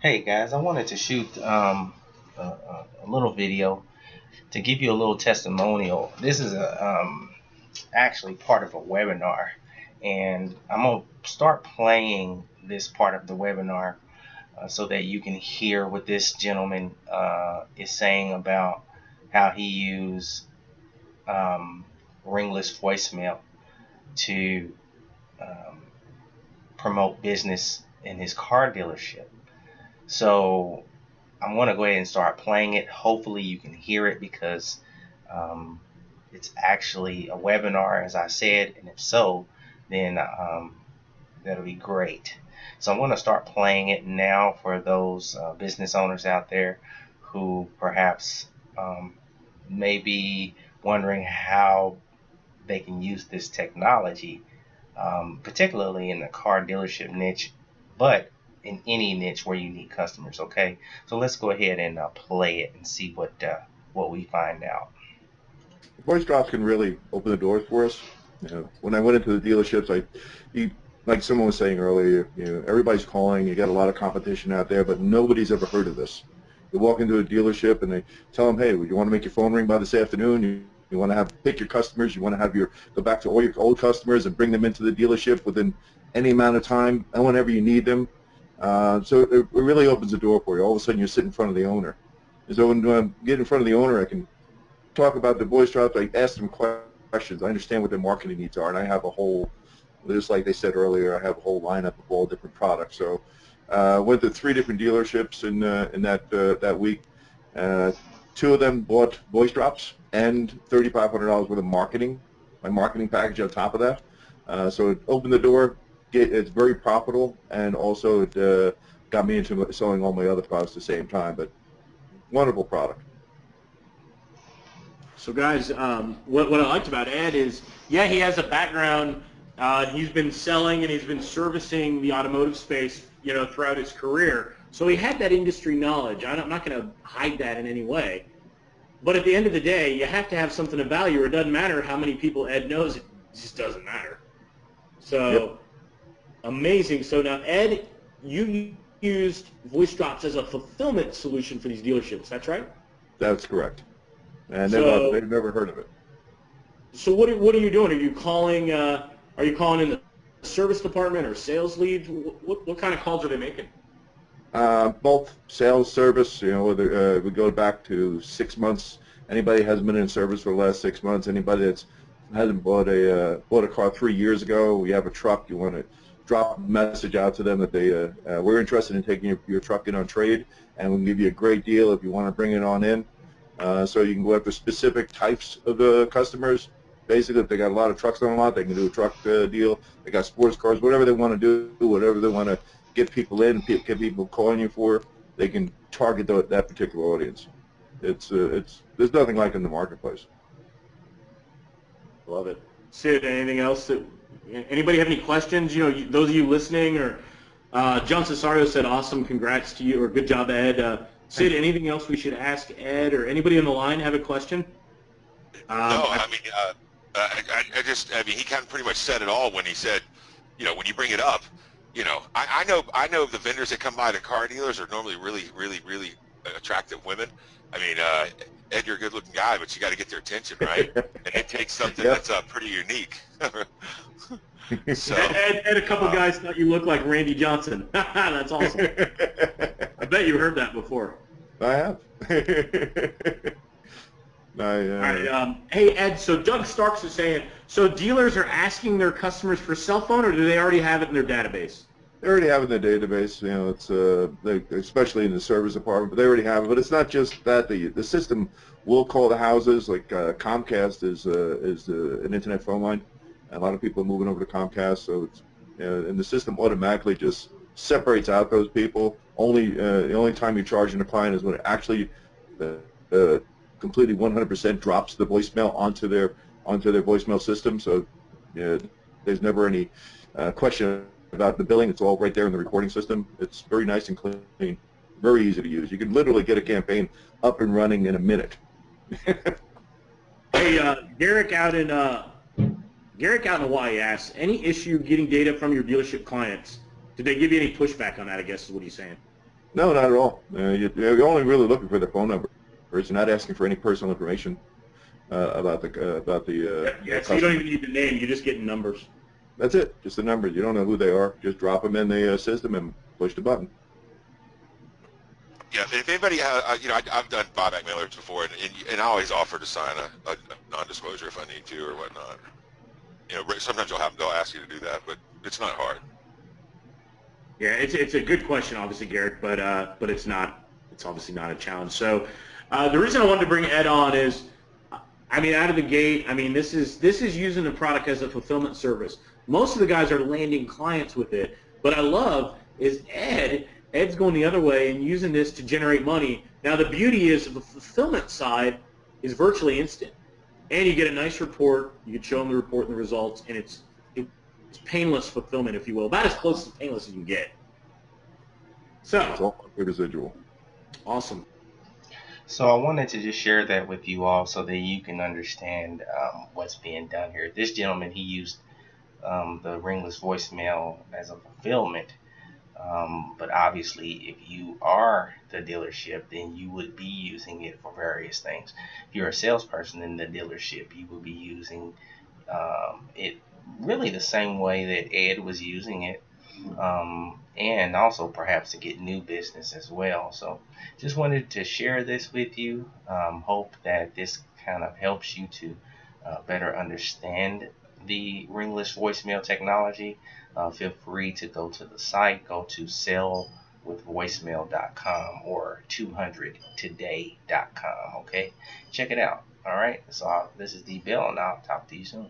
Hey guys, I wanted to shoot a little video to give you a little testimonial. This is actually part of a webinar, and I'm gonna start playing this part of the webinar so that you can hear what this gentleman is saying about how he used um, Ringless voicemail to um, promote business in his car dealership. So I'm going to go ahead and start playing it. Hopefully you can hear it because um, it's actually a webinar, as I said, and if so, then that'll be great. So I'm going to start playing it now for those business owners out there who perhaps um, may be wondering how they can use this technology, particularly in the car dealership niche, but in any niche where you need customers. Okay, so let's go ahead and play it and see what we find out. Voice drops can really open the doors for us. When I went into the dealerships, like someone was saying earlier, everybody's calling. You got a lot of competition out there, but nobody's ever heard of this. You walk into a dealership and they tell them, "Hey, you want to make your phone ring by this afternoon? You want to pick your customers. You want to have go back to all your old customers and bring them into the dealership within any amount of time and whenever you need them." So it really opens the door for you. All of a sudden, you're sitting in front of the owner. And so when I get in front of the owner, I can talk about the voice drops. I ask them questions. I understand what their marketing needs are, and I have a whole, just like they said earlier, I have a whole lineup of all different products. So went to 3 different dealerships in that week. Uh, 2 of them bought voice drops and $3,500 worth of marketing, my marketing package on top of that. So it opened the door. It's very profitable, and also it got me into selling all my other products at the same time. But wonderful product. So guys, what I liked about Ed is, yeah, he has a background. He's been selling and he's been servicing the automotive space, throughout his career. So he had that industry knowledge. I'm not going to hide that in any way. But at the end of the day, you have to have something of value, or it doesn't matter how many people Ed knows. It just doesn't matter. Yep, So amazing. So now, Ed, you used voice drops as a fulfillment solution for these dealerships. That's right. that's correct. And So they've never heard of it. So what are you doing? Are you calling in the service department or sales leads? What kind of calls are they making? Both sales service, whether we go back to 6 months. Anybody hasn't been in service for the last 6 months. Anybody that's hasn't bought a car 3 years ago. We have a truck. You want to drop a message out to them that we're interested in taking your truck in on trade, and we can give you a great deal if you want to bring it on in. So you can go after specific types of customers. Basically, if they got a lot of trucks on the lot, they can do a truck deal. They got sports cars, whatever they want to do, whatever they want to get people in, get people calling you for. They can target that particular audience. It's there's nothing like it in the marketplace. Love it. Sid, anything else anybody have any questions? Those of you listening, or John Cesario said, "Awesome, congrats to you," or "Good job, Ed." Sid, anything else we should ask Ed, or anybody on the line have a question? No, I, I mean, I mean, he kind of pretty much said it all when he said, when you bring it up, I know the vendors that come by the car dealers are normally really, really, really attractive women. I mean, Ed, you're a good-looking guy, but you got to get their attention, right? And it takes something Yep. that's pretty unique. So, Ed, a couple guys thought you looked like Randy Johnson. That's awesome. I bet you heard that before. I have. All right. Hey, Ed, so Doug Starks is saying, so dealers are asking their customers for cell phone, or do they already have it in their database? They already have it in their database. It's especially in the service department, but they already have it. But it's not just that. The system will call the houses. Like Comcast is an internet phone line. A lot of people are moving over to Comcast, so and the system automatically just separates out those people. The only time you're charging the client is when it actually uh, uh, completely 100% drops the voicemail onto their voicemail system. So there's never any question about the billing. It's all right there in the recording system. It's very nice and clean, very easy to use. You can literally get a campaign up and running in a minute. Hey, Garrick out in Hawaii asks, any issue getting data from your dealership clients? Did they give you any pushback on that, I guess is what he's saying. No, not at all. You're only really looking for their phone number. You're not asking for any personal information about the Yeah, yeah. So you don't customer. even need the name. You're just getting numbers. That's it. Just the number. You don't know who they are. Just drop them in the system and push the button. Yeah, if anybody has, I've done buyback mailers before, and I always offer to sign a non-disclosure if I need to or whatnot. Sometimes they'll ask you to do that, but it's not hard. Yeah, it's a good question, obviously, Garrett, but it's not. It's obviously not a challenge. So the reason I wanted to bring Ed on is, I mean, out of the gate, I mean, this is using the product as a fulfillment service. Most of the guys are landing clients with it. What I love is Ed's going the other way and using this to generate money. Now the beauty is the fulfillment side is virtually instant, and you get a nice report. You can show them the report and the results, and it's painless fulfillment, if you will, about as close to painless as you can get. It's So all residual. awesome. So I wanted to just share that with you all so that you can understand what's being done here. This gentleman, he used the Ringless voicemail as a fulfillment. But obviously, if you are the dealership, then you would be using it for various things. If you're a salesperson in the dealership, you will be using it really the same way that Ed was using it, and also perhaps to get new business as well. So just wanted to share this with you. Hope that this kind of helps you to better understand the ringless voicemail technology. Feel free to go to the site, go to sellwithvoicemail.com or 200today.com. Okay, check it out. All right, so this is D Bill, and I'll talk to you soon.